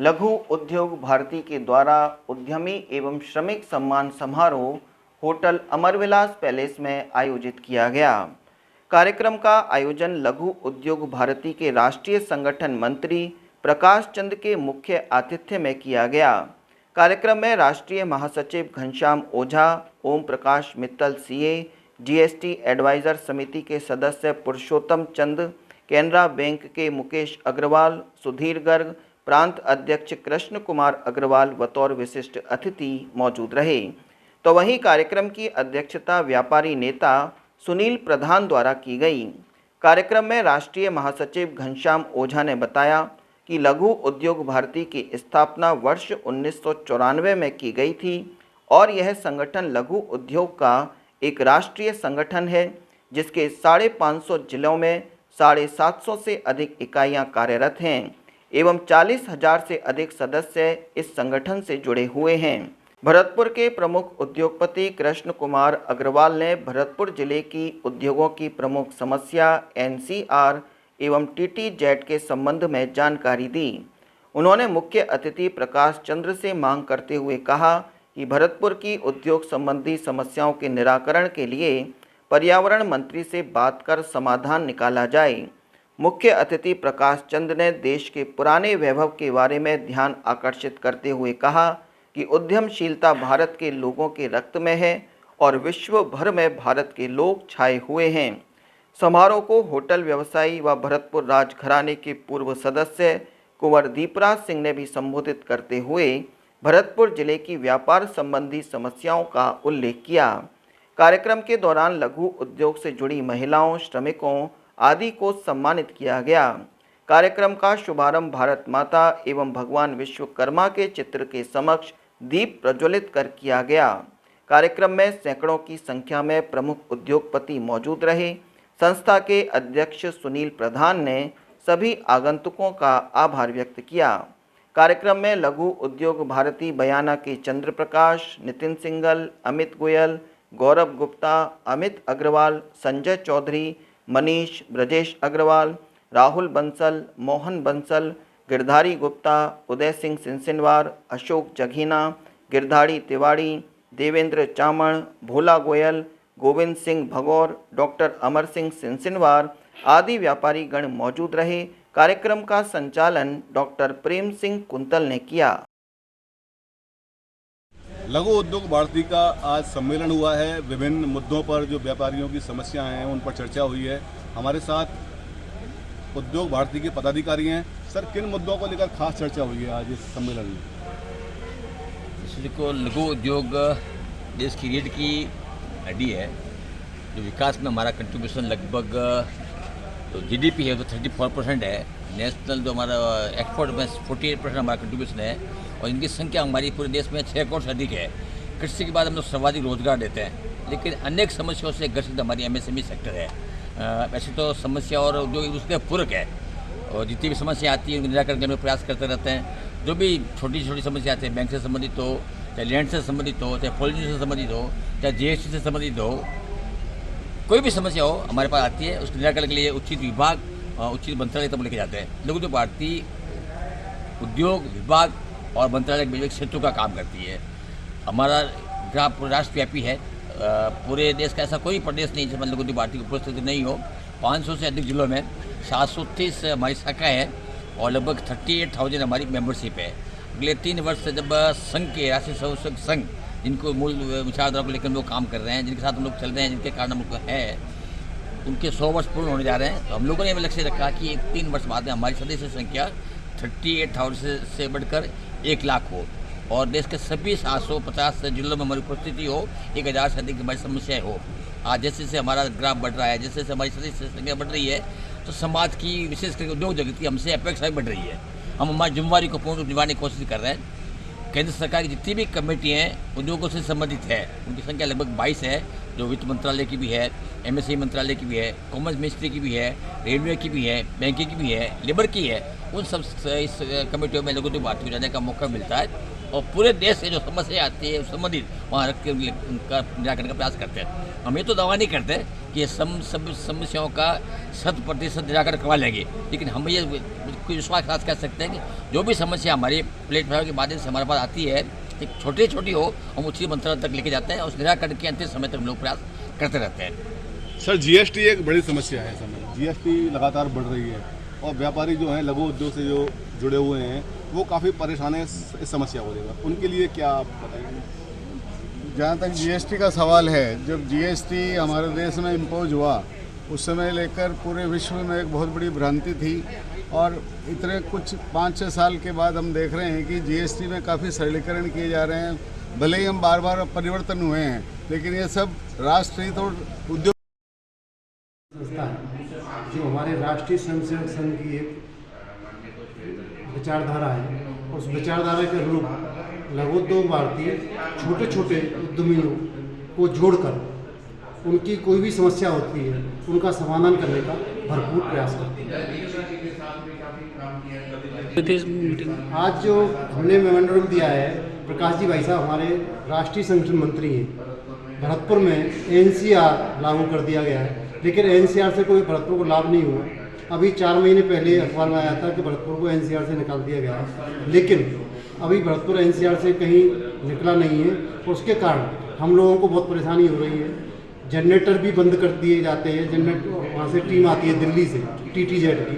लघु उद्योग भारती के द्वारा उद्यमी एवं श्रमिक सम्मान समारोह होटल अमरविलास पैलेस में आयोजित किया गया। कार्यक्रम का आयोजन लघु उद्योग भारती के राष्ट्रीय संगठन मंत्री प्रकाश चंद के मुख्य आतिथ्य में किया गया। कार्यक्रम में राष्ट्रीय महासचिव घनश्याम ओझा, Om Prakash Mittal CA, GST adviser समिति के सदस्य पुरुषोत्तम चंद, कैनरा बैंक के मुकेश अग्रवाल, सुधीर गर्ग, प्रांत अध्यक्ष कृष्ण कुमार अग्रवाल बतौर विशिष्ट अतिथि मौजूद रहे। तो वहीं कार्यक्रम की अध्यक्षता व्यापारी नेता सुनील प्रधान द्वारा की गई। कार्यक्रम में राष्ट्रीय महासचिव घनश्याम ओझा ने बताया कि लघु उद्योग भारती की स्थापना वर्ष 1994 में की गई थी और यह संगठन लघु उद्योग का एक राष्ट्रीय संगठन है, जिसके 550 जिलों में 750 से अधिक इकाइयां कार्यरत हैं एवं 40,000 से अधिक सदस्य इस संगठन से जुड़े हुए हैं। भरतपुर के प्रमुख उद्योगपति कृष्ण कुमार अग्रवाल ने भरतपुर जिले की उद्योगों की प्रमुख समस्या एनसीआर एवं टीटीजेड के संबंध में जानकारी दी। उन्होंने मुख्य अतिथि प्रकाश चंद्र से मांग करते हुए कहा कि भरतपुर की उद्योग संबंधी समस्याओं के निराकरण के लिए पर्यावरण मंत्री से बात कर समाधान निकाला जाए। मुख्य अतिथि प्रकाश चंद्र ने देश के पुराने वैभव के बारे में ध्यान आकर्षित करते हुए कहा कि उद्यमशीलता भारत के लोगों के रक्त में है और विश्व भर में भारत के लोग छाए हुए हैं। समारोह को होटल व्यवसायी व भरतपुर राजघराने के पूर्व सदस्य कुंवर दीपराज सिंह ने भी संबोधित करते हुए भरतपुर जिले की व्यापार संबंधी समस्याओं का उल्लेख किया। कार्यक्रम के दौरान लघु उद्योग से जुड़ी महिलाओं, श्रमिकों आदि को सम्मानित किया गया। कार्यक्रम का शुभारंभ भारत माता एवं भगवान विश्वकर्मा के चित्र के समक्ष दीप प्रज्वलित कर किया गया। कार्यक्रम में सैकड़ों की संख्या में प्रमुख उद्योगपति मौजूद रहे। संस्था के अध्यक्ष सुनील प्रधान ने सभी आगंतुकों का आभार व्यक्त किया। कार्यक्रम में लघु उद्योग भारती बयाना के चंद्र प्रकाश, नितिन सिंगल, अमित गोयल, गौरव गुप्ता, अमित अग्रवाल, संजय चौधरी, मनीष, ब्रजेश अग्रवाल, राहुल बंसल, मोहन बंसल, गिरधारी गुप्ता, उदय सिंह सिंसिनवार, अशोक जघीना, गिरधारी तिवाड़ी, देवेंद्र चामण, भोला गोयल, गोविंद सिंह भगौर, डॉक्टर अमर सिंह सिंसिनवार आदि व्यापारी गण मौजूद रहे। कार्यक्रम का संचालन डॉक्टर प्रेम सिंह कुंतल ने किया। लघु उद्योग भारती का आज सम्मेलन हुआ है। विभिन्न मुद्दों पर जो व्यापारियों की समस्याएं हैं उन पर चर्चा हुई है। हमारे साथ उद्योग भारती के पदाधिकारी हैं। सर, किन मुद्दों को लेकर खास चर्चा हुई है आज इस सम्मेलन में? देखो, लघु उद्योग देश की रीढ़ की हड्डी है। जो विकास में हमारा कंट्रीब्यूशन लगभग तो जीडीपी है तो 34% है। नेशनल जो हमारा एक्सपोर्ट में 48% हमारा कंट्रीब्यूशन है और इनकी संख्या हमारी पूरे देश में 6 करोड़ से अधिक है। कृषि के बाद हम लोग सर्वाधिक रोजगार देते हैं, लेकिन अनेक समस्याओं से ग्रसित हमारी एमएसएमई सेक्टर है। वैसे तो समस्या और उद्योग उसके पूरक है और जितनी भी समस्या आती है उनके निराकरण करने का प्रयास करते रहते हैं। जो भी छोटी छोटी समस्या आती है, बैंक से संबंधित हो, चाहे लैंड से संबंधित हो, चाहे पॉल्यूशन से संबंधित हो, चाहे जीएसटी से संबंधित हो, कोई भी समस्या हो हमारे पास आती है। उसके निराकरण के लिए उचित विभाग, उचित मंत्रालय तक लेके जाते हैं। लघु उद्योग भारती उद्योग विभाग और मंत्रालय के बीच सेतु का काम करती है। हमारा ग्राफ राष्ट्रव्यापी है। पूरे देश का ऐसा कोई प्रदेश नहीं जिसमें लघु उद्योग भारती की उपस्थिति नहीं हो। 500 से अधिक जिलों में 730 हमारी शाखा है और लगभग 38,000 हमारी मेंबरशिप है। अगले 3 वर्ष से जब संघ के राष्ट्रीय स्वयंसेवक संघ जिनको मूल विचारधारा को लेकर हम लोग काम कर रहे हैं, जिनके साथ हम लोग चल रहे हैं, जिनके कारण हम लोग हैं, उनके 100 वर्ष पूर्ण होने जा रहे हैं। तो हम लोगों ने यह लक्ष्य रखा कि 3 वर्ष बाद में हमारी सदस्य संख्या 38,000 से बढ़कर 1 लाख हो और देश के सभी 750 जिलों में हमारी उपस्थिति हो, 1,000 से अधिक हमारी समस्याएं हो। आज जैसे जैसे हमारा ग्राफ बढ़ रहा है, जैसे जैसे हमारी सदस्य संख्या बढ़ रही है, तो समाज की विशेष करके उद्योग जगत की हमसे अपेक्षा भी बढ़ रही है। हम हमारी जिम्मेवारी को पूर्ण रूप निभाने की कोशिश कर रहे हैं। केंद्र सरकार की जितनी भी कमेटी हैं उद्योगों से संबंधित है, उनकी संख्या लगभग 22 है, जो वित्त मंत्रालय की भी है, एमएसएमई मंत्रालय की भी है, कॉमर्स मिनिस्ट्री की भी है, रेलवे की भी है, बैंकिंग की भी है, लेबर की है। उन सब इस कमेटियों में लघु उद्योग भारती को जाने का मौका मिलता है और पूरे देश से जो समस्या आती है संबंधित वहाँ रख के उनका निराकरण का प्रयास करते हैं। हम ये तो दावा नहीं करते कि सब समस्याओं का 100% निराकरण करवा लेंगे, लेकिन हम ये आपको विश्वास के साथ कह सकते हैं कि जो भी समस्या हमारी प्लेटफॉर्म के माध्यम से हमारे पास आती है, एक छोटी छोटी हो, हम उसी मंत्रालय तक लेके जाते हैं और उस निराकरण के अंतिम समय तक हम लोग प्रयास करते रहते हैं। सर जीएसटी एक बड़ी समस्या है समय, जीएसटी लगातार बढ़ रही है और व्यापारी जो हैं लघु उद्योग से जो जुड़े हुए हैं वो काफ़ी परेशान है इस समस्या को लेकर, उनके लिए क्या आप बताएंगे? जहाँ तक जीएसटी का सवाल है, जब जीएसटी हमारे देश में इम्पोज हुआ उस समय लेकर पूरे विश्व में एक बहुत बड़ी भ्रांति थी और इतने कुछ 5-6 साल के बाद हम देख रहे हैं कि जीएसटी में काफ़ी सरलीकरण किए जा रहे हैं। भले ही हम बार बार परिवर्तन हुए हैं, लेकिन ये सब राष्ट्रहित और उद्योग संस्था है जो हमारे राष्ट्रीय स्वयंसेवक संघ की एक विचारधारा है। उस विचारधारा के अनुरूप लघु उद्योग भारती छोटे छोटे उद्यमियों को जोड़कर उनकी कोई भी समस्या होती है उनका समाधान करने का भरपूर प्रयास करती है। आज जो हमने मेमोरेंडम दिया है, प्रकाश जी भाई साहब हमारे राष्ट्रीय संगठन मंत्री हैं। भरतपुर में एनसीआर लागू कर दिया गया है, लेकिन एनसीआर से कोई भरतपुर को लाभ नहीं हुआ। अभी 4 महीने पहले अखबार में आया था कि भरतपुर को एनसीआर से निकाल दिया गया है, लेकिन अभी भरतपुर एनसीआर से कहीं निकला नहीं है। उसके कारण हम लोगों को बहुत परेशानी हो रही है। जनरेटर भी बंद कर दिए जाते हैं। जनरेटर वहाँ से टीम आती है दिल्ली से, TTZ की,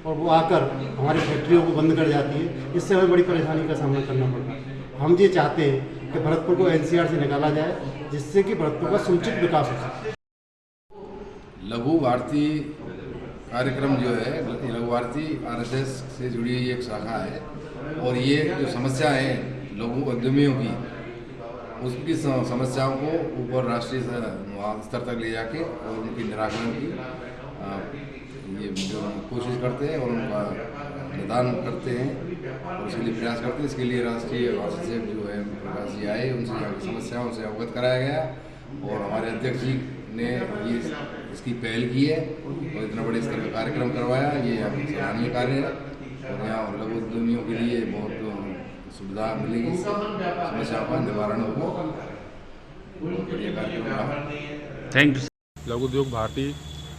और वो आकर हमारी फैक्ट्रियों को बंद कर जाती है। इससे हमें बड़ी परेशानी का सामना करना पड़ रहा है। हम ये चाहते हैं कि भरतपुर को एनसीआर से निकाला जाए, जिससे कि भरतपुर का समुचित विकास हो सके। लघु भारती कार्यक्रम जो है, लघु भारती RSS से जुड़ी हुई एक शाखा है और ये जो समस्या है लघु उद्यमियों की, उसकी समस्याओं को ऊपर राष्ट्रीय स्तर तक ले जाके और उनकी निराकरण की ये जो कोशिश करते हैं और उनका निदान करते हैं और उसके लिए प्रयास करते हैं। इसके लिए राष्ट्रीय महासचिव जो है प्रकाश जी आए, उनसे जाकर समस्याओं से अवगत कराया गया और हमारे अध्यक्ष जी ने ये इसकी पहल की है और इतना बड़े स्तर का कार्यक्रम करवाया। ये सराहनीय कार्य है और यहाँ लघु उद्यमियों के लिए बहुत सुविधा मिलेगी, समस्याओं का निवारण होगा। बहुत बढ़िया कार्यक्रम रहा। Thank you. लघु उद्योग भारती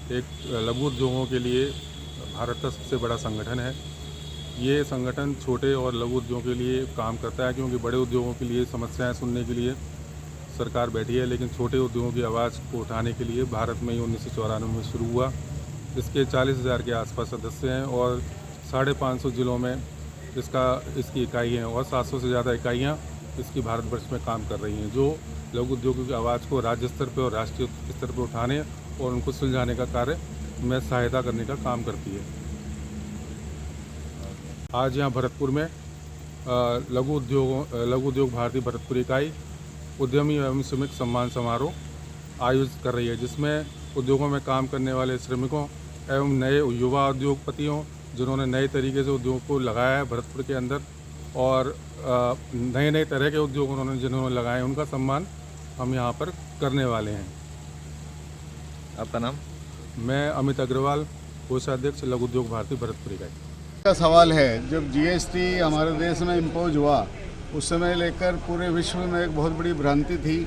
एक लघु उद्योगों के लिए भारत का सबसे बड़ा संगठन है। ये संगठन छोटे और लघु उद्योगों के लिए काम करता है, क्योंकि बड़े उद्योगों के लिए समस्याएं सुनने के लिए सरकार बैठी है, लेकिन छोटे उद्योगों की आवाज़ को उठाने के लिए भारत में ही 1994 में शुरू हुआ। इसके 40,000 के आसपास सदस्य हैं और 550 जिलों में इसकी इकाई हैं और 700 से ज़्यादा इकाइयाँ इसकी भारतवर्ष में काम कर रही हैं, जो लघु उद्योगों की आवाज़ को राज्य स्तर पर और राष्ट्रीय स्तर पर उठाने और उनको सुलझाने का कार्य में सहायता करने का काम करती है। आज यहाँ भरतपुर में लघु उद्योग भारती भरतपुर इकाई उद्यमी एवं श्रमिक सम्मान समारोह आयोजित कर रही है, जिसमें उद्योगों में काम करने वाले श्रमिकों एवं नए युवा उद्योगपतियों, जिन्होंने नए तरीके से उद्योग को लगाया है भरतपुर के अंदर और नए तरह के उद्योग जिन्होंने लगाए, उनका सम्मान हम यहाँ पर करने वाले हैं। आपका नाम? मैं अमित अग्रवाल, कोषाध्यक्ष लघु उद्योग भारती भरतपुर इकाई। का सवाल है, जब जीएसटी हमारे देश में इम्पोज हुआ उस समय लेकर पूरे विश्व में एक बहुत बड़ी भ्रांति थी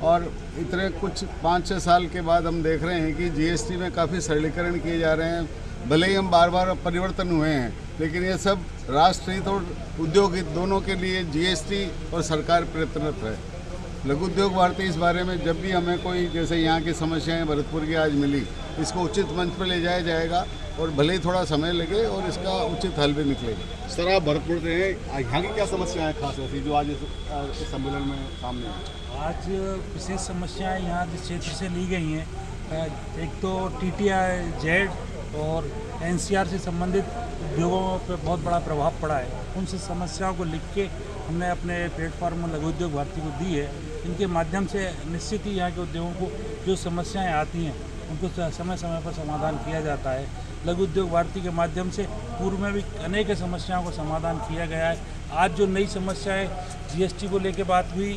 और इतने कुछ 5-6 साल के बाद हम देख रहे हैं कि जीएसटी में काफ़ी सरलीकरण किए जा रहे हैं। भले ही हम बार बार परिवर्तन हुए हैं, लेकिन ये सब राष्ट्रहित और उद्योग हित दोनों के लिए जीएसटी और सरकार प्रयत्नरत है। लघु उद्योग भारती इस बारे में जब भी हमें कोई, जैसे यहाँ की समस्याएं भरतपुर की आज मिली, इसको उचित मंच पर ले जाया जाएगा और भले ही थोड़ा समय लगे और इसका उचित हल भी निकलेगा। सर आप भरतपुर से हैं, यहाँ की क्या समस्याएं खास ऐसी जो आज इस सम्मेलन में सामने आई? आज विशेष समस्याएं यहाँ जिस क्षेत्र से ली गई हैं, एक तो TTZ और NCR से संबंधित उद्योगों पर बहुत बड़ा प्रभाव पड़ा है। उन समस्याओं को लिख के हमने अपने प्लेटफॉर्म लघु उद्योग भारती को दी है। इनके माध्यम से निश्चित ही यहाँ के उद्योगों को जो समस्याएं आती हैं उनको समय समय पर समाधान किया जाता है। लघु उद्योग भारती के माध्यम से पूर्व में भी अनेक समस्याओं का समाधान किया गया है। आज जो नई समस्याएं GST को लेकर बात हुई,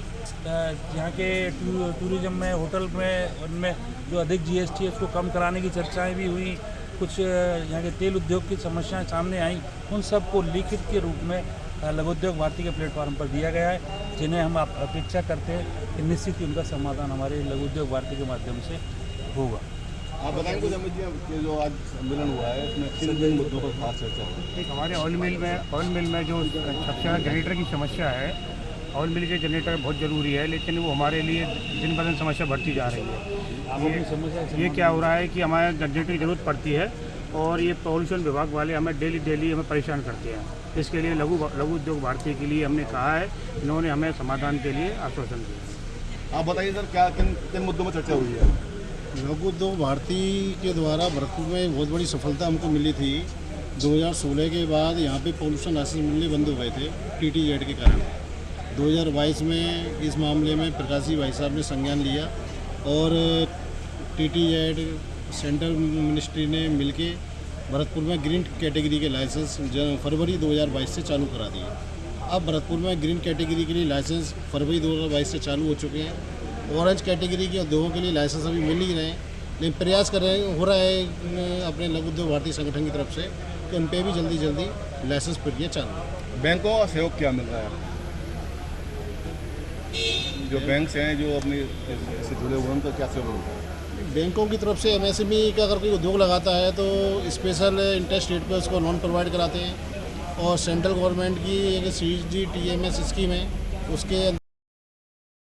यहाँ के टूरिज्म में, होटल में, उनमें जो अधिक GST है उसको कम कराने की चर्चाएं भी हुई। कुछ यहाँ के तेल उद्योग की समस्याएं सामने आई, उन सब को लिखित के रूप में लघु उद्योग भारती के प्लेटफॉर्म पर दिया गया है, जिन्हें हम अपेक्षा करते हैं कि निश्चित ही उनका समाधान हमारे लघु उद्योग भारती के माध्यम से होगा। आप बताएं कुछ अमित जी कि जो आज सम्मेलन हुआ है इसमें किन मुद्दों पर खास चर्चा हुई? एक हमारे ऑयल मिल में जो सबसे ज़्यादा जनरेटर की समस्या है, ऑयल मिल के जनरेटर बहुत ज़रूरी है, लेकिन वो हमारे लिए दिन ब दिन समस्या बढ़ती जा रही है। ये क्या हो रहा है कि हमारे जनरेटर की ज़रूरत पड़ती है और ये पॉल्यूशन विभाग वाले हमें डेली हमें परेशान करते हैं। इसके लिए लघु उद्योग भारती के लिए हमने कहा है, इन्होंने हमें समाधान के लिए आश्वासन दिया। आप बताइए सर, क्या किन मुद्दों में चर्चा हुई है? लघु उद्योग भारती के द्वारा भरतपुर में बहुत बड़ी सफलता हमको मिली थी। 2016 के बाद यहाँ पे पोल्यूशन लाइसेंस मिलने बंद हो गए थे TTZ के कारण। 2022 में इस मामले में प्रकाश जी भाई साहब ने संज्ञान लिया और TTZ सेंट्रल मिनिस्ट्री ने मिलके भरतपुर में ग्रीन कैटेगरी के लाइसेंस फरवरी 2022 से चालू करा दिए। अब भरतपुर में ग्रीन कैटेगरी के लिए लाइसेंस फरवरी 2022 से चालू हो चुके हैं। ऑरेंज कैटेगरी के उद्योगों के लिए लाइसेंस अभी मिल ही रहे हैं, लेकिन प्रयास हो रहा है अपने लघु उद्योग भारती संगठन की तरफ से कि उन पर भी जल्दी लाइसेंस प्रक्रिया चालू है। बैंकों का सहयोग क्या मिल रहा है? जो बैंक्स हैं जो अपने इससे जुड़े हुए हैं उनका क्या सहयोग मिल रहा है? बैंकों की तरफ से MSME का अगर कोई उद्योग लगाता है तो स्पेशल इंटरेस्ट रेट पे उसको लोन प्रोवाइड कराते हैं और सेंट्रल गवर्नमेंट की एक CG TMS स्कीम है उसके